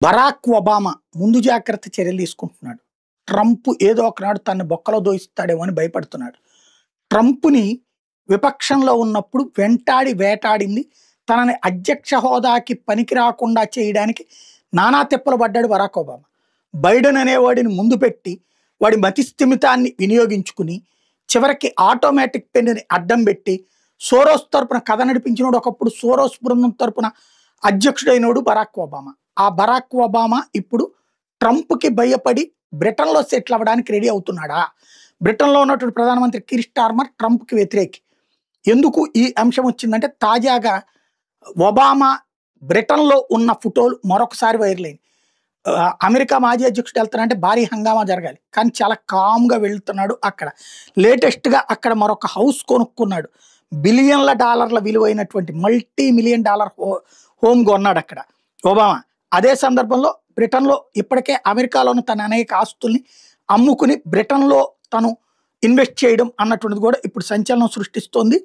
Barack Obama ముందు జాగ్రత్త చర్యలు తీసుకుంటున్నాడు. ట్రంప్ ఏదో ఒకనాడు తనని బొక్కలో దోయిస్తాడేమో అని భయపడుతున్నాడు. ట్రంప్‌ని విపక్షంలో ఉన్నప్పుడు వెంటాడి వేటాడింది. తనని అధ్యక్ష హోదాకి పనికి రాకుండా చేయడానికి నానా తిప్పలు పడ్డాడు బరాక్ ఒబామా. బైడెన్ అనేవాడిని ముందు పెట్టి వాడి మతిస్థిమితాన్ని వినియోగించుకుని చివరికి ఆటోమేటిక్ పెన్నుని అడ్డం పెట్టి సోరోస్ తరపున కథ నడిపించినోడు, ఒకప్పుడు సోరోస్ బృందం తరపున అధ్యక్షుడైనోడు బరాక్ ఒబామా. ఆ బరాక్ ఒబామా ఇప్పుడు ట్రంప్‌కి భయపడి బ్రిటన్‌లో సెటిల్ అవ్వడానికి రెడీ అవుతున్నాడా? బ్రిటన్‌లో ఉన్నటువంటి ప్రధానమంత్రి కీర్ స్టార్మర్ ట్రంప్‌కి వ్యతిరేకి. ఎందుకు ఈ అంశం వచ్చిందంటే తాజాగా ఒబామా బ్రిటన్‌లో ఉన్న ఫోటోలు మరొకసారి వైరల్ అయినాయి. అమెరికా మాజీ అధ్యక్షుడు వెళ్తానంటే భారీ హంగామా జరగాలి. కానీ చాలా కామ్‌గా వెళ్తున్నాడు అక్కడ. లేటెస్ట్‌గా అక్కడ మరొక హౌస్ కొనుక్కున్నాడు. బిలియన్ల డాలర్ల విలువైనటువంటి మల్టీ మిలియన్ డాలర్ హోమ్ కొన్నాడు అక్కడ ఒబామా. అదే సందర్భంలో బ్రిటన్‌లో ఇప్పటికే అమెరికాలోని తన అనేక ఆస్తుల్ని అమ్ముకుని బ్రిటన్‌లో తను ఇన్వెస్ట్ చేయడం అన్నటువంటిది కూడా ఇప్పుడు సంచలనం సృష్టిస్తోంది.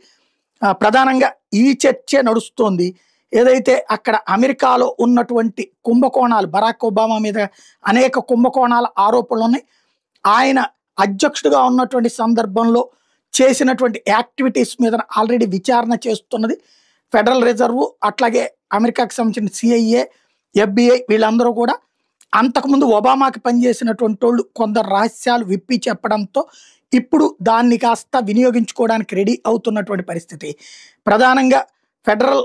ప్రధానంగా ఈ చర్చే నడుస్తోంది. ఏదైతే అక్కడ అమెరికాలో ఉన్నటువంటి కుంభకోణాలు, బరాక్ ఒబామా మీద అనేక కుంభకోణాల ఆరోపణలు ఉన్నాయి. ఆయన అధ్యక్షుడిగా ఉన్నటువంటి సందర్భంలో చేసినటువంటి యాక్టివిటీస్ మీద ఆల్రెడీ విచారణ చేస్తున్నది ఫెడరల్ రిజర్వ్, అట్లాగే అమెరికాకి సంబంధించిన సిఐఏ, FBI వీళ్ళందరూ కూడా. అంతకుముందు ఒబామాకి పనిచేసినటువంటి వాళ్ళు కొందరు రహస్యాలు విప్పి చెప్పడంతో ఇప్పుడు దాన్ని కాస్త వినియోగించుకోవడానికి రెడీ అవుతున్నటువంటి పరిస్థితి. ప్రధానంగా federal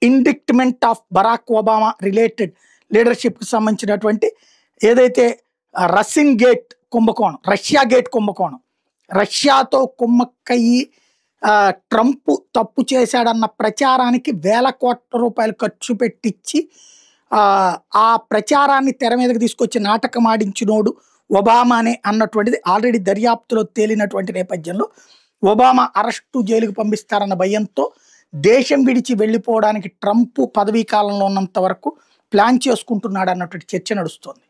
indictment of Barack Obama related లీడర్షిప్కి సంబంధించినటువంటి ఏదైతే రస్సింగ్ గేట్ కుంభకోణం, రష్యా గేట్ కుంభకోణం, రష్యాతో కుమ్మక్కయ్యి ట్రంప్ తప్పు చేశాడన్న ప్రచారానికి వేల కోట్ల రూపాయలు ఖర్చు పెట్టించి ఆ ప్రచారాన్ని తెర మీదకి తీసుకొచ్చి నాటకం ఆడించినోడు ఒబామానే అన్నటువంటిది ఆల్రెడీ దర్యాప్తులో తేలినటువంటి నేపథ్యంలో ఒబామా అరెస్టు, జైలుకు పంపిస్తారన్న భయంతో దేశం విడిచి వెళ్ళిపోవడానికి ట్రంప్ పదవీ కాలంలో ఉన్నంత వరకు ప్లాన్ చేసుకుంటున్నాడు అన్నటువంటి చర్చ నడుస్తోంది.